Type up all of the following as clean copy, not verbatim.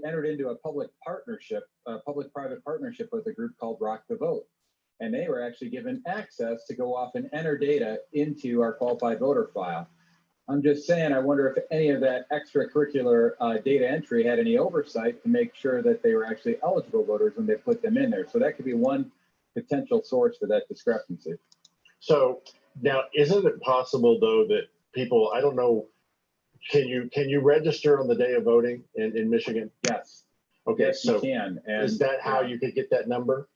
entered into a public-private partnership with a group called Rock the Vote. And they were actually given access to go off and enter data into our qualified voter file. I'm just saying, I wonder if any of that extracurricular data entry had any oversight to make sure that they were actually eligible voters when they put them in there. So that could be one potential source for that discrepancy. So now, isn't it possible though that people, I don't know, can you register on the day of voting in Michigan? Yes. Okay, yes, so you can. And is that how you could get that number?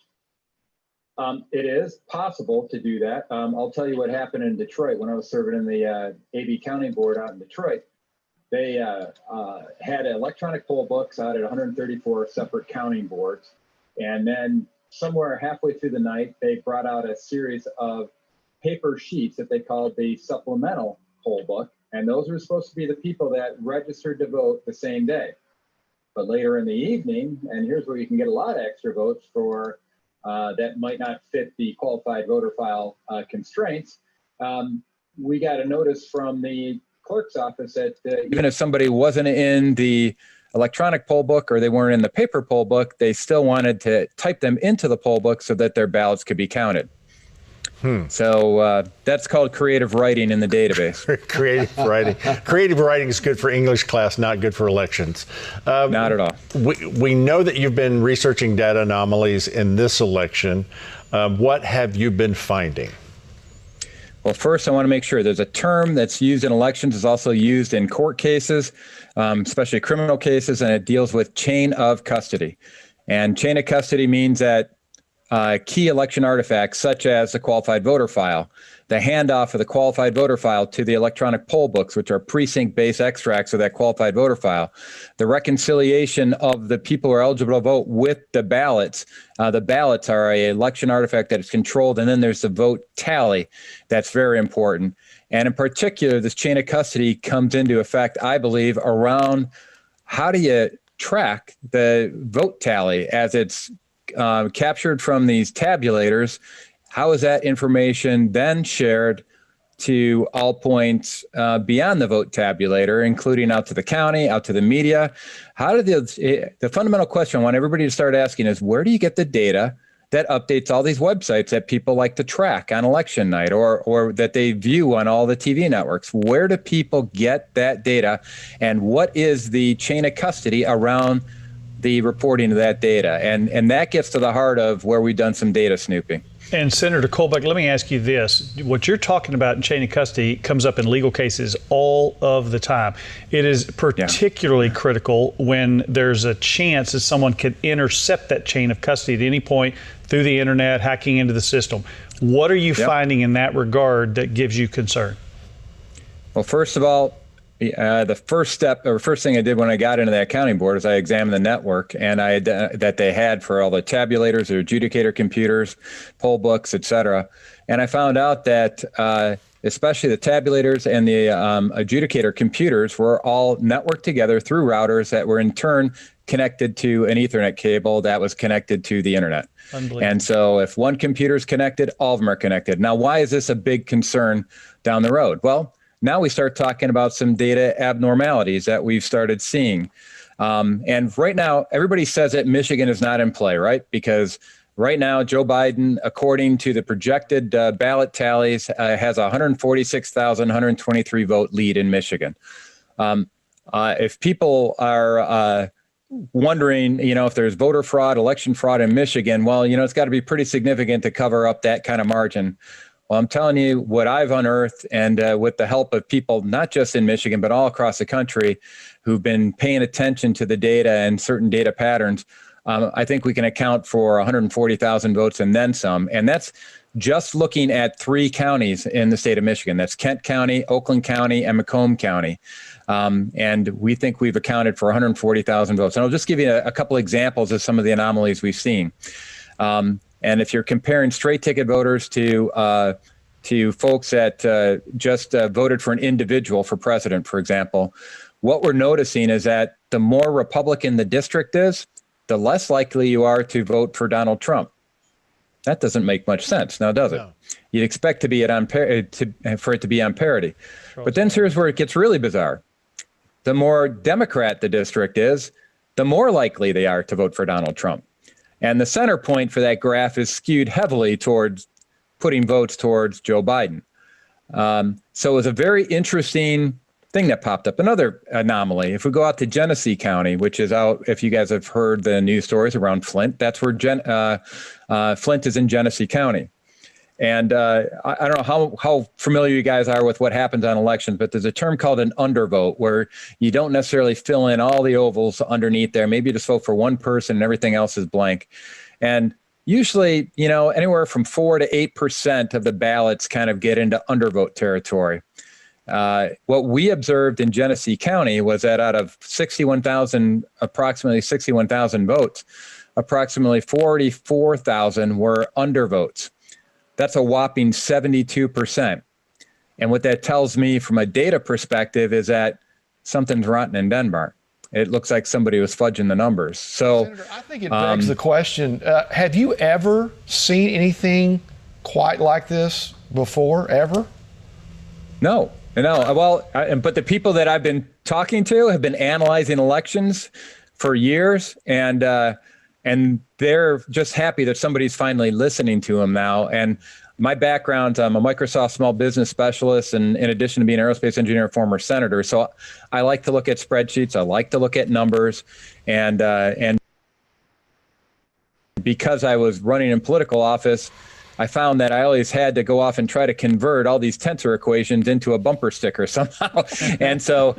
It is possible to do that. I'll tell you what happened in Detroit when I was serving in the AB County Board out in Detroit. They had electronic poll books out at 134 separate counting boards. And then somewhere halfway through the night, they brought out a series of paper sheets that they called the supplemental poll book. And those were supposed to be the people that registered to vote the same day. But later in the evening, and here's where you can get a lot of extra votes for that might not fit the qualified voter file constraints. We got a notice from the clerk's office that even if somebody wasn't in the electronic poll book or they weren't in the paper poll book, they still wanted to type them into the poll book so that their ballots could be counted. So that's called creative writing in the database. Creative writing. Creative writing is good for English class, not good for elections. Not at all. We know that you've been researching data anomalies in this election. What have you been finding? Well, first, I want to make sure there's a term that's used in elections is also used in court cases, especially criminal cases, and it deals with chain of custody. And chain of custody means that key election artifacts, such as the qualified voter file, the handoff of the qualified voter file to the electronic poll books, which are precinct-based extracts of that qualified voter file, the reconciliation of the people who are eligible to vote with the ballots. The ballots are an election artifact that is controlled, and then there's the vote tally. That's very important. And in particular, this chain of custody comes into effect, I believe, around how do you track the vote tally as it's captured from these tabulators. How is that information then shared to all points beyond the vote tabulator, including out to the county, out to the media? How do the fundamental question I want everybody to start asking is, where do you get the data that updates all these websites that people like to track on election night or that they view on all the TV networks? Where do people get that data, and what is the chain of custody around the reporting of that data? And that gets to the heart of where we've done some data snooping. And Senator Kolbeck, let me ask you this. What you're talking about in chain of custody comes up in legal cases all of the time. It is particularly critical when there's a chance that someone could intercept that chain of custody at any point through the internet, hacking into the system. What are you finding in that regard that gives you concern? Well, first of all, the first thing I did when I got into that county board is I examined the network and that they had for all the tabulators, their adjudicator computers, poll books, et cetera. And I found out that especially the tabulators and the adjudicator computers were all networked together through routers that were in turn connected to an Ethernet cable that was connected to the internet. And so if one computer is connected, all of them are connected. Now, why is this a big concern down the road? Well, now we start talking about some data abnormalities that we've started seeing. And right now, everybody says that Michigan is not in play, right? Because right now, Joe Biden, according to the projected ballot tallies, has 146,123 vote lead in Michigan. If people are wondering, if there's voter fraud, election fraud in Michigan, well, it's got to be pretty significant to cover up that kind of margin. Well, I'm telling you what I've unearthed, and with the help of people, not just in Michigan, but all across the country who've been paying attention to the data and certain data patterns, I think we can account for 140,000 votes and then some. And that's just looking at 3 counties in the state of Michigan. That's Kent County, Oakland County, and Macomb County. And we think we've accounted for 140,000 votes. And I'll just give you a couple examples of some of the anomalies we've seen. And if you're comparing straight ticket voters to folks that just voted for an individual for president, for example, what we're noticing is that the more Republican the district is, the less likely you are to vote for Donald Trump. That doesn't make much sense, now does it? No. You'd expect for it to be on parity. But then here's where it gets really bizarre. The more Democrat the district is, the more likely they are to vote for Donald Trump. And the center point for that graph is skewed heavily towards putting votes towards Joe Biden. So it was a very interesting thing that popped up. Another anomaly, if we go out to Genesee County, which is out, if you guys have heard the news stories around Flint, that's where Flint is in Genesee County. And I don't know how familiar you guys are with what happens on elections, but there's a term called an undervote where you don't necessarily fill in all the ovals underneath there. Maybe you just vote for one person and everything else is blank. And usually, anywhere from 4 to 8% of the ballots kind of get into undervote territory. What we observed in Genesee County was that out of approximately 61,000 votes, approximately 44,000 were undervotes. That's a whopping 72%. And what that tells me from a data perspective is that something's rotten in Denmark. It looks like somebody was fudging the numbers. So Senator, I think it begs the question, have you ever seen anything quite like this before, ever? No. Well, but the people that I've been talking to have been analyzing elections for years, and they're just happy that somebody's finally listening to them now. And my background, I'm a Microsoft small business specialist, and in addition to being an aerospace engineer, former senator. So I like to look at spreadsheets. I like to look at numbers, and because I was running in political office, I found that I always had to go off and try to convert all these tensor equations into a bumper sticker somehow. And so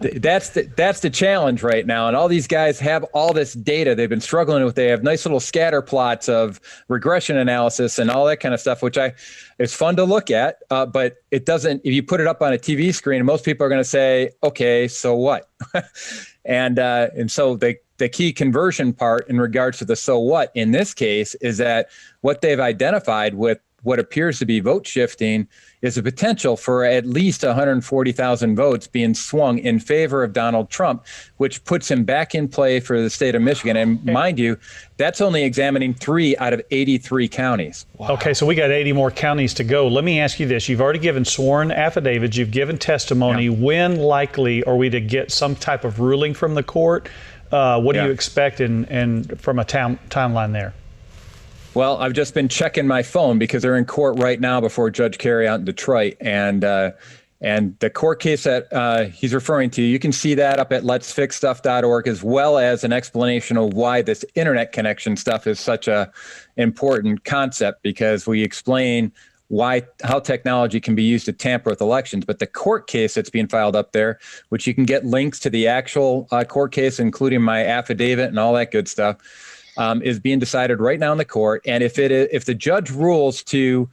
that's the challenge right now. And all these guys have all this data they've been struggling with. They have nice little scatter plots of regression analysis and all that kind of stuff, which it's fun to look at, but it doesn't, if you put it up on a TV screen, most people are going to say, okay, so what? And so the key conversion part in regards to the so what in this case is that what they've identified with what appears to be vote shifting is a potential for at least 140,000 votes being swung in favor of Donald Trump, which puts him back in play for the state of Michigan. And mind you, that's only examining 3 out of 83 counties. Wow. Okay, so we got 80 more counties to go. Let me ask you this. You've already given sworn affidavits. You've given testimony. Yeah. When likely are we to get some type of ruling from the court? What do you expect and from a timeline there? Well, I've just been checking my phone because they're in court right now before Judge Carey out in Detroit. And the court case that he's referring to, you can see that up at letsfixstuff.org, as well as an explanation of why this internet connection stuff is such a important concept, because we explain how technology can be used to tamper with elections. But the court case that's being filed up there, which you can get links to the actual court case, including my affidavit and all that good stuff, is being decided right now in the court. And if the judge rules to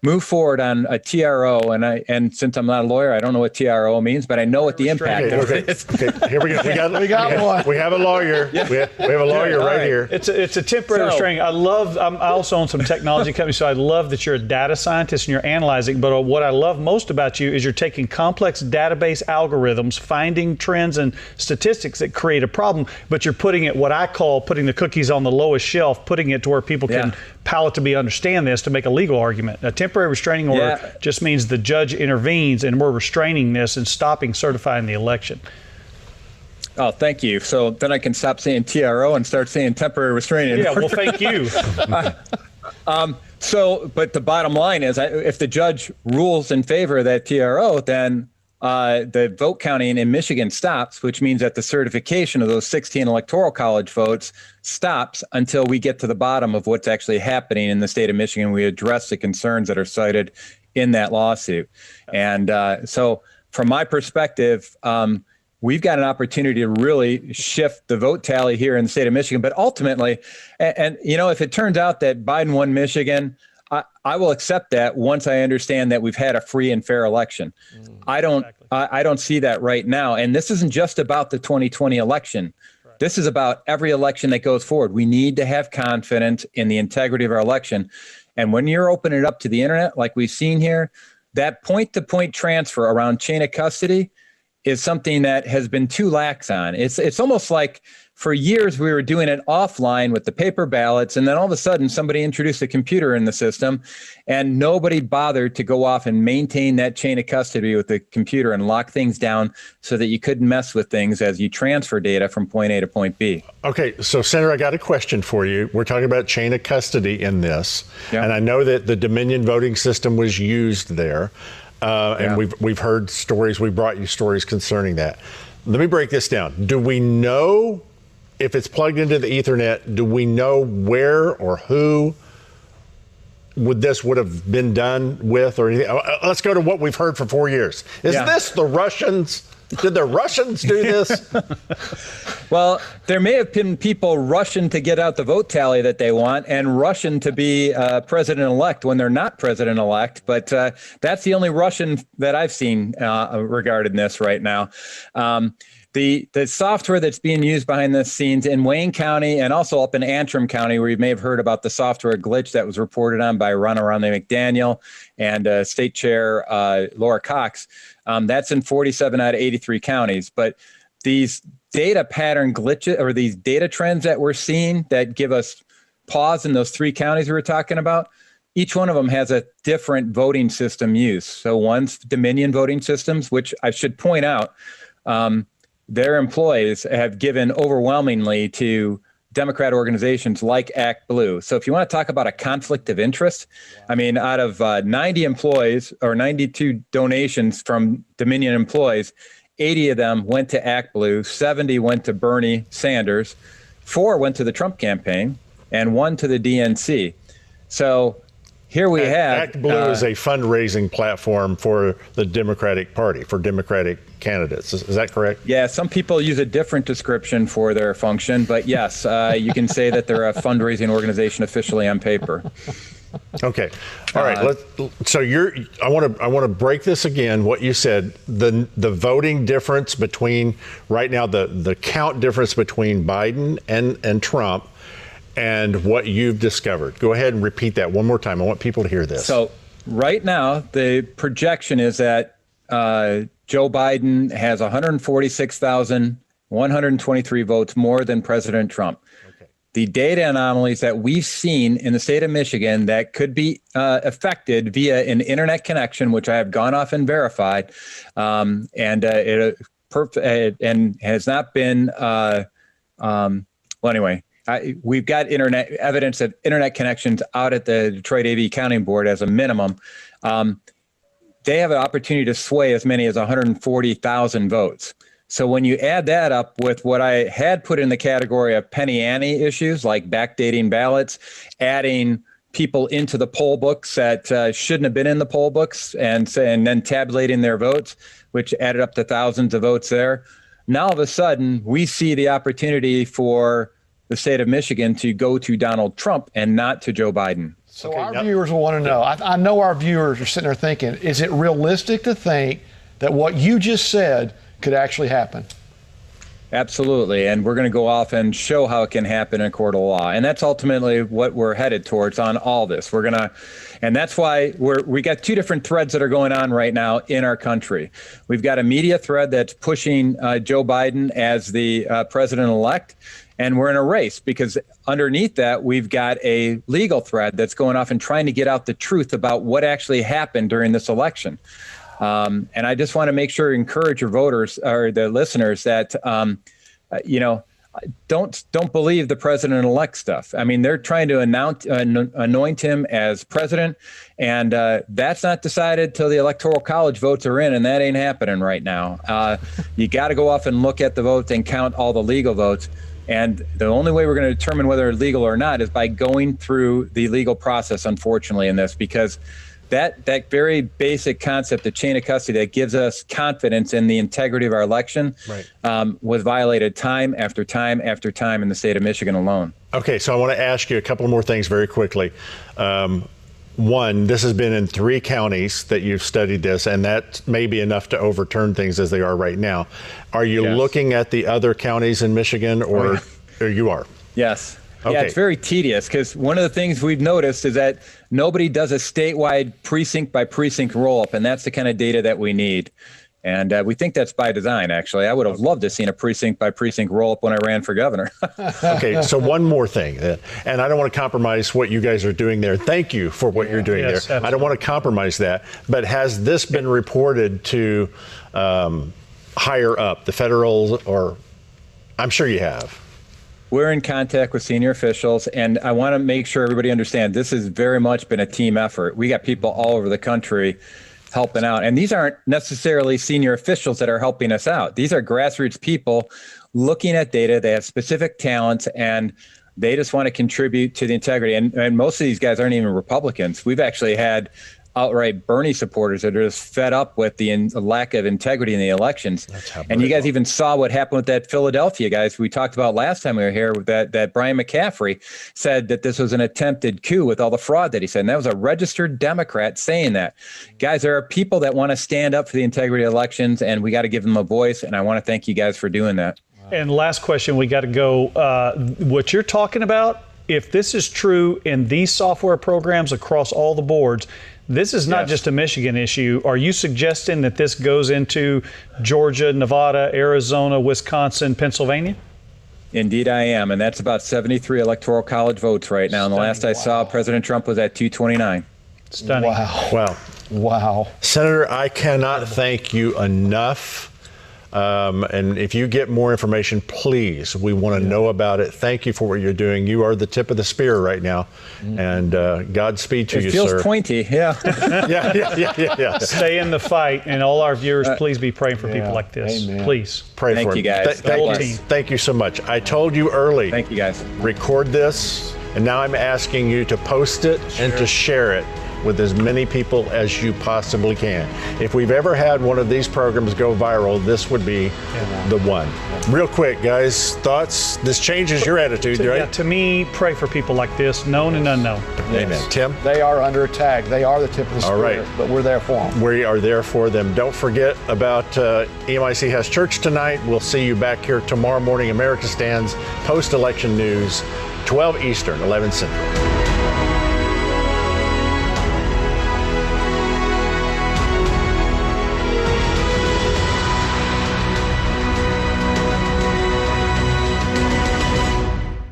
move forward on a TRO, and since I'm not a lawyer, I don't know what TRO means, but I know what the impact of it is. Okay, here we go. We got one. We have a lawyer. Yeah. We have a lawyer right here. It's a temporary restraining. I also own some technology companies, so I love that you're a data scientist and you're analyzing. But what I love most about you is you're taking complex database algorithms, finding trends and statistics that create a problem, but you're putting it, what I call putting the cookies on the lowest shelf, putting it to where people can palatably understand this to make a legal argument. A temporary restraining order just means the judge intervenes and we're restraining this and stopping certifying the election. Oh, thank you. So then I can stop saying TRO and start saying temporary restraining order. Yeah, well, thank you. But the bottom line is, if the judge rules in favor of that TRO, then the vote counting in Michigan stops, which means that the certification of those 16 electoral college votes stops until we get to the bottom of what's actually happening in the state of Michigan. We address the concerns that are cited in that lawsuit. And so from my perspective, we've got an opportunity to really shift the vote tally here in the state of Michigan. But ultimately, and if it turns out that Biden won Michigan, I will accept that once I understand that we've had a free and fair election. I don't see that right now. And this isn't just about the 2020 election. Right. This is about every election that goes forward. We need to have confidence in the integrity of our election. And when you're opening it up to the internet, like we've seen here, that point-to-point transfer around chain of custody is something that has been too lax on. It's almost like for years, we were doing it offline with the paper ballots. And then all of a sudden, somebody introduced a computer in the system, and nobody bothered to go off and maintain that chain of custody with the computer and lock things down so that you couldn't mess with things as you transfer data from point A to point B. Okay, so Senator, I got a question for you. We're talking about chain of custody in this, and I know that the Dominion voting system was used there, and we've heard stories. We brought you stories concerning that. Let me break this down. Do we know if it's plugged into the Ethernet? Do we know where or who would have been done with, or anything? Let's go to what we've heard for 4 years. Is this the Russians? Did the Russians do this? Well, there may have been people rushing to get out the vote tally that they want and rushing to be president-elect when they're not president-elect. But that's the only Russian that I've seen regarding this right now. The software that's being used behind the scenes in Wayne County and also up in Antrim County, where you may have heard about the software glitch that was reported on by Ronna Romney McDaniel and State Chair Laura Cox, that's in 47 out of 83 counties. But these data pattern glitches, or these data trends that we're seeing that give us pause in those 3 counties we were talking about, each one of them has a different voting system used. So one's Dominion voting systems, which I should point out, their employees have given overwhelmingly to Democrat organizations like Act Blue. So if you want to talk about a conflict of interest, I mean, out of 90 employees or 92 donations from Dominion employees, 80 of them went to Act Blue, 70 went to Bernie Sanders, 4 went to the Trump campaign, and 1 to the DNC. So here we have Act Blue is a fundraising platform for the Democratic Party, for Democratic candidates. Is that correct? Yeah, some people use a different description for their function, but yes, you can say that they're a fundraising organization officially on paper. Okay. All right. I want to break this again. What you said, the voting difference between right now, the count difference between Biden and Trump, and what you've discovered. Go ahead and repeat that one more time. I want people to hear this. So right now, the projection is that Joe Biden has 146,123 votes more than President Trump. Okay. The data anomalies that we've seen in the state of Michigan that could be affected via an internet connection, which I have gone off and verified, and has not been, well, anyway, we've got internet evidence of internet connections out at the Detroit AV Counting Board as a minimum. They have an opportunity to sway as many as 140,000 votes. So when you add that up with what I had put in the category of penny ante issues, like backdating ballots, adding people into the poll books that shouldn't have been in the poll books, and then tabulating their votes, which added up to thousands of votes there. Now, all of a sudden, we see the opportunity for the state of Michigan to go to Donald Trump and not to Joe Biden. So our viewers will want to know, I know our viewers are sitting there thinking, is it realistic to think that what you just said could actually happen? Absolutely. And we're going to go off and show how it can happen in a court of law. And that's ultimately what we're headed towards on all this. And that's why we got 2 different threads that are going on right now in our country. We've got a media thread that's pushing Joe Biden as the president-elect. And we're in a race because underneath that, we've got a legal thread that's going off and trying to get out the truth about what actually happened during this election. And I just want to make sure to encourage your voters or the listeners that, don't believe the president-elect stuff. I mean, they're trying to anoint him as president, and that's not decided till the Electoral College votes are in, and that ain't happening right now. You got to go off and look at the votes and count all the legal votes. And the only way we're going to determine whether it's legal or not is by going through the legal process, unfortunately, in this, because that very basic concept of chain of custody that gives us confidence in the integrity of our election was violated time after time after time in the state of Michigan alone. Okay, so I want to ask you a couple more things very quickly. One, this has been in 3 counties that you've studied this, and that may be enough to overturn things as they are right now. Are you looking at the other counties in Michigan, or you are? Yes. Okay. Yeah, it's very tedious because one of the things we've noticed is that nobody does a statewide precinct by precinct roll up, and that's the kind of data that we need. And we think that's by design, actually. I would have loved to have seen a precinct by precinct roll up when I ran for governor. Okay, so one more thing, and I don't want to compromise what you guys are doing there. Thank you for what you're doing there. Absolutely. I don't want to compromise that. But has this been reported to higher up, the federal, or I'm sure you have? We're in contact with senior officials, and I want to make sure everybody understands this has very much been a team effort. We got people all over the country helping out. And these aren't necessarily senior officials that are helping us out. These are grassroots people looking at data. They have specific talents, and they just want to contribute to the integrity. And most of these guys aren't even Republicans. We've actually had outright Bernie supporters that are just fed up with the lack of integrity in the elections. And you guys even saw what happened with that Philadelphia guys we talked about last time we were here, that Brian McCaffrey said that this was an attempted coup with all the fraud that he said. And that was a registered Democrat saying that. Guys, there are people that want to stand up for the integrity of elections, and we got to give them a voice. And I want to thank you guys for doing that. And last question, we got to go. What you're talking about, if this is true in these software programs across all the boards, this is not just a Michigan issue. Are you suggesting that this goes into Georgia, Nevada, Arizona, Wisconsin, Pennsylvania? Indeed, I am. And that's about 73 electoral college votes right now. And the last I saw, President Trump was at 229. Stunning. Wow. Wow. Senator, I cannot thank you enough. And if you get more information, please, we want to know about it. Thank you for what you're doing. You are the tip of the spear right now. And Godspeed to you, sir. It feels pointy, yeah. Yeah. Stay in the fight. And all our viewers, please be praying for people like this. Amen. Please. Pray Thank for you, him. guys. Thank you so much. I told you early. Thank you, guys. Record this, and now I'm asking you to post it and to share it with as many people as you possibly can. If we've ever had one of these programs go viral, this would be the one. Real quick, guys, thoughts? This changes your attitude, right? Yeah, to me, pray for people like this, known and unknown. Amen. Tim? They are under attack. They are the tip of the spear, All right. but we're there for them. We are there for them. Don't forget about EMIC has church tonight. We'll see you back here tomorrow morning. America Stands, post-election news, 12 Eastern, 11 Central.